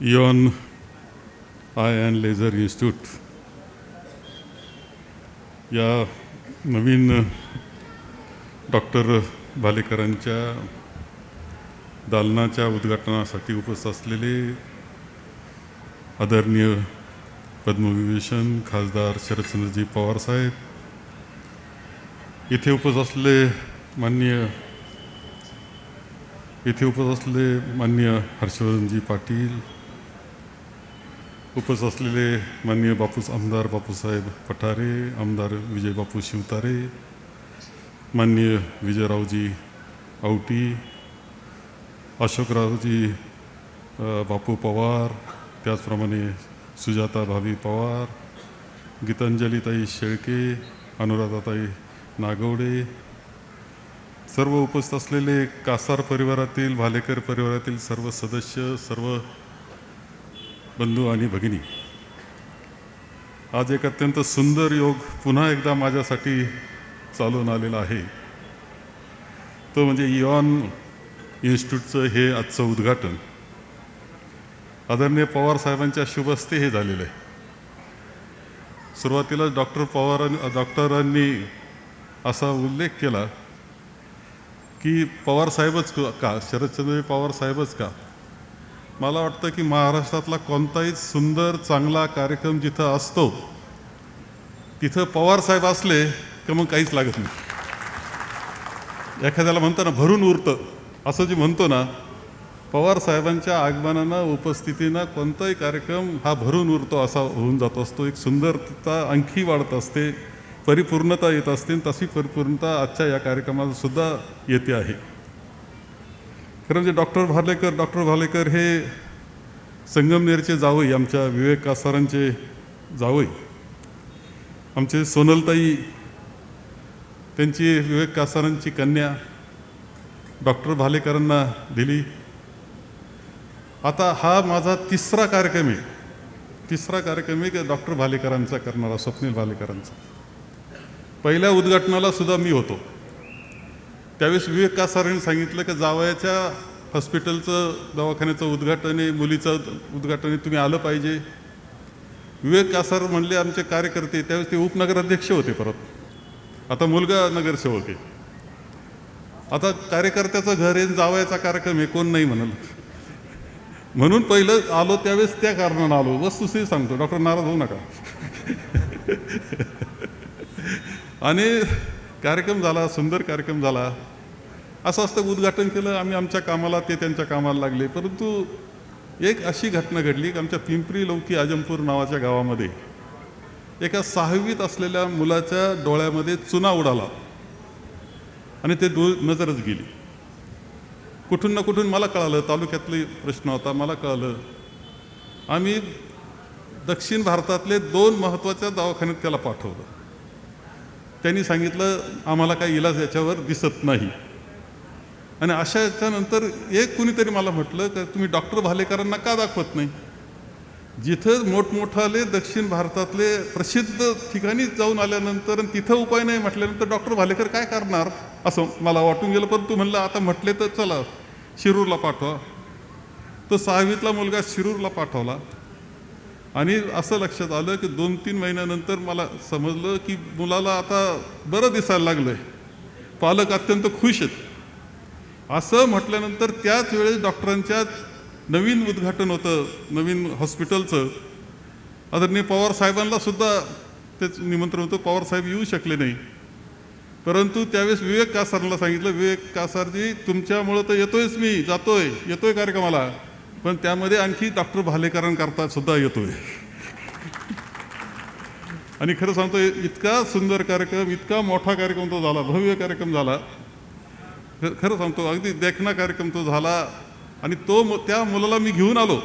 Ion I and laser institute या नवीन doctor भालेकरांच्या दालनाच्या उद्घाटनासाठी उपस्थित असलेले आदरणीय पद्मविभूषण खासदार शरदचंद्रजी पवार साहेब, इथे उपस्थित असलेले माननीय हर्षवर्धनजी पाटील, उपस्थित असलेले माननीय आमदार बापूसाहेब पठारे, आमदार विजय बापू शिवतारे, माननीय विजयरावजी आवटी, अशोकरावजी बापू पवार, त्याचप्रमाणे सुजाता भाभी पवार, गीतांजलीताई शेळके, अनुराधाताई नागवडे, सर्व उपस्थित असलेले कासार परिवारातील, भालेकर परिवारातील सर्व सदस्य, सर्व बंधू आणि भगिनी, आज एक अत्यंत सुंदर योग पुन्हा एकदा माझ्यासाठी चालून आलेला आहे. तो म्हणजे इयॉन इन्स्टिट्यूटचं हे आजचं उद्घाटन आदरणीय पवार साहेबांच्या शुभ हस्ते हे झालेलं आहे. सुरुवातीला डॉक्टरांनी असा उल्लेख केला की पवार साहेबच का, शरदचंद्र पवार साहेबच का. मला वाटतं की महाराष्ट्रातला कोणताही सुंदर चांगला कार्यक्रम जिथं असतो तिथं पवार साहेब असले की मग काहीच लागत नाही. एखाद्याला म्हणतो ना भरून उरतं, असं जे म्हणतो ना, पवार साहेबांच्या आगमनानं उपस्थितीनं कोणताही कार्यक्रम हा भरून उरतो असा होऊन जात असतो. एक सुंदरता आणखी वाढत असते, परिपूर्णता येत असते. तशी परिपूर्णता आजच्या या कार्यक्रमात सुद्धा येते आहे. खरं म्हणजे डॉक्टर भालेकर हे संगमनेरचे जावई, आमच्या विवेक कासारांचे जावई, आमचे सोनलताई, त्यांची विवेक कासारांची कन्या डॉक्टर भालेकरांना दिली. आता हा माझा तिसरा कार्यक्रम आहे की डॉक्टर भालेकरांचा करणारा, स्वप्नील भालेकरांचा. पहिल्या उद्घाटनाला सुद्धा मी होतो. त्यावेळेस विवेक कासारांनी सांगितलं की जावयाच्या हॉस्पिटलचं, दवाखान्याचं उद्घाटन आहे, मुलीचं उद्घाटन आहे, तुम्ही आलं पाहिजे. विवेक कासार म्हणले आमचे कार्यकर्ते, त्यावेळेस ते उपनगराध्यक्ष होते, परत आता मुलगा नगरसेवक आहे. आता कार्यकर्त्याचं घर आहे, जावयाचा कार्यक्रम आहे, कोण नाही म्हणाल. म्हणून पहिलं आलो त्यावेळेस त्या कारणानं आलो. वस्तुस्थिती सांगतो, डॉक्टर नाराज होऊ नका. आणि कार्यक्रम झाला, सुंदर कार्यक्रम झाला. असं असतं, उद्घाटन केलं, आम्ही आमच्या कामाला, ते त्यांच्या कामाला लागले. परंतु एक अशी घटना घडली की आमच्या पिंपरी लौकी आजमपूर नावाच्या गावामध्ये एका 6वीत असलेल्या मुलाच्या डोळ्यामध्ये चुना उडाला आणि ते नजरच गेली. कुठून ना कुठून मला कळालं, तालुक्यातले प्रश्न होता, मला कळालं. आम्ही दक्षिण भारतातले 2 महत्त्वाच्या दवाखान्यात त्याला पाठवलं. त्यांनी सांगितलं आम्हाला काही इलाज याच्यावर दिसत नाही. आणि अशा याच्यानंतर एक कुणीतरी मला म्हटलं की तुम्ही डॉक्टर भालेकरांना का दाखवत नाही. जिथं मोठमोठाले दक्षिण भारतातले प्रसिद्ध ठिकाणी जाऊन आल्यानंतर तिथं उपाय नाही म्हटल्यानंतर डॉक्टर भालेकर काय करणार असं मला वाटून गेलं. परंतु म्हणलं आता म्हटले तर चला शिरूरला पाठवा. तो 6वीतला मुलगा शिरूरला पाठवला. आणि असं लक्षात आलं की 2-3 महिन्यानंतर मला समजलं की मुलाला आता बरं दिसायला लागलं आहे, पालक अत्यंत खुश आहेत. असं म्हटल्यानंतर त्याच वेळेस डॉक्टरांच्या नवीन उद्घाटन होतं, नवीन हॉस्पिटलचं. आदरणीय पवार साहेबांना सुद्धा तेच निमंत्रण होतं, पवार साहेब येऊ शकले नाही. परंतु त्यावेळेस विवेक कासारला सांगितलं, विवेक कासारजी तुमच्यामुळं तर येतोयच, मी येतोय कार्यक्रमाला, पण त्यामध्ये आणखी डॉक्टर भालेकरांकरता सुद्धा येतोय. आणि खरं सांगतो, इतका सुंदर कार्यक्रम, इतका मोठा कार्यक्रम तो झाला, भव्य कार्यक्रम झाला. खरं सांगतो, अगदी देखणा कार्यक्रम तो झाला. आणि त्या मुलाला मी घेऊन आलो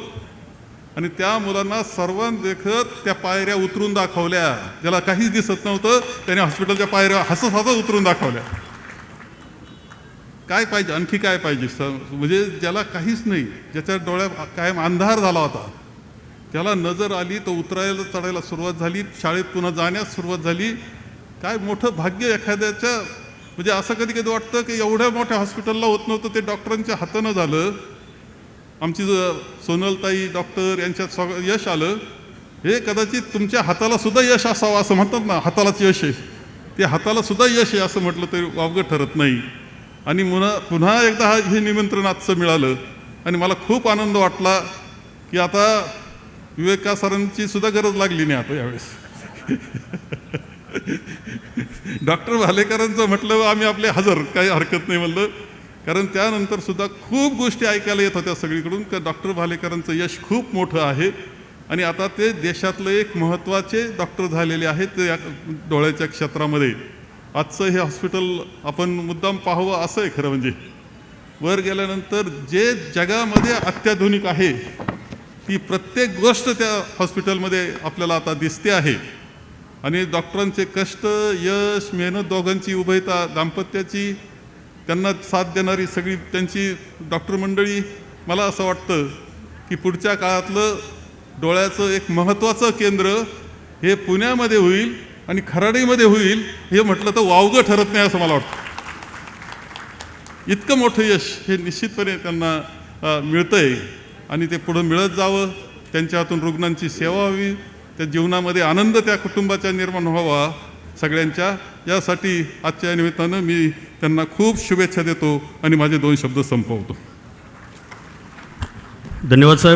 आणि त्या मुलांना सर्वांदेखत त्या पायऱ्या उतरून दाखवल्या. ज्याला काहीच दिसत नव्हतं त्याने हॉस्पिटलच्या पायऱ्या हसत उतरून दाखवल्या. काय पाहिजे, आणखी काय पाहिजे. म्हणजे ज्याला काहीच नाही, ज्याच्या डोळ्यात कायम अंधार झाला होता, त्याला नजर आली, तो उतरायला चढायला सुरुवात झाली, शाळेत पुन्हा जाण्यास सुरुवात झाली. काय मोठं भाग्य एखाद्याच्या. म्हणजे असं कधी कधी वाटतं की एवढ्या मोठ्या हॉस्पिटलला होत नव्हतं, ते डॉक्टरांच्या हातानं झालं. आमची सोनलताई डॉक्टर यांच्यात यश आलं, हे कदाचित तुमच्या हाताला सुद्धा यश असावं असं म्हणतात ना, हातालाच यश आहे, ते हाताला सुद्धा यश आहे असं म्हटलं तरी वावगं ठरत नाही. आणि पुन्हा एकदा हे निमंत्रण आजचं मिळालं आणि मला खूप आनंद वाटला की आता विवेका सरांची सुद्धा गरज लागली नाही आता यावेळेस. डॉक्टर भालेकरांचं म्हटलं आम्ही आपले हजर, काही हरकत नाही म्हणलं, कारण त्यानंतर सुद्धा खूप गोष्टी ऐकायला येत होत्या सगळीकडून की डॉक्टर भालेकरांचं यश खूप मोठं आहे आणि आता ते देशातलं एक महत्त्वाचे डॉक्टर झालेले आहेत ते डोळ्याच्या क्षेत्रामध्ये. आजचं हे हॉस्पिटल आपण मुद्दाम पाहावं असं आहे खरं म्हणजे. वर गेल्यानंतर जे जगामध्ये अत्याधुनिक आहे ती प्रत्येक गोष्ट त्या हॉस्पिटलमध्ये आपल्याला आता दिसते आहे. आणि डॉक्टरांचे कष्ट, यश, मेहनत, दोघांची उभयता, दाम्पत्याची, त्यांना साथ देणारी सगळी त्यांची डॉक्टर मंडळी, मला असं वाटतं की पुढच्या काळातलं डोळ्याचं एक महत्त्वाचं केंद्र हे पुण्यामध्ये होईल आणि खराडीमध्ये होईल हे म्हटलं तर वावगं ठरत नाही असं मला वाटतं. इतकं मोठं यश हे निश्चितपणे त्यांना मिळतं आहे आणि ते पुढं मिळत जावं, त्यांच्या हातून रुग्णांची सेवा व्हावी, त्या जीवनामध्ये आनंद त्या कुटुंबाच्या निर्माण व्हावा सगळ्यांच्या, यासाठी आजच्या निमित्तानं मी त्यांना खूप शुभेच्छा देतो आणि माझे 2 शब्द संपवतो. धन्यवाद साहेब.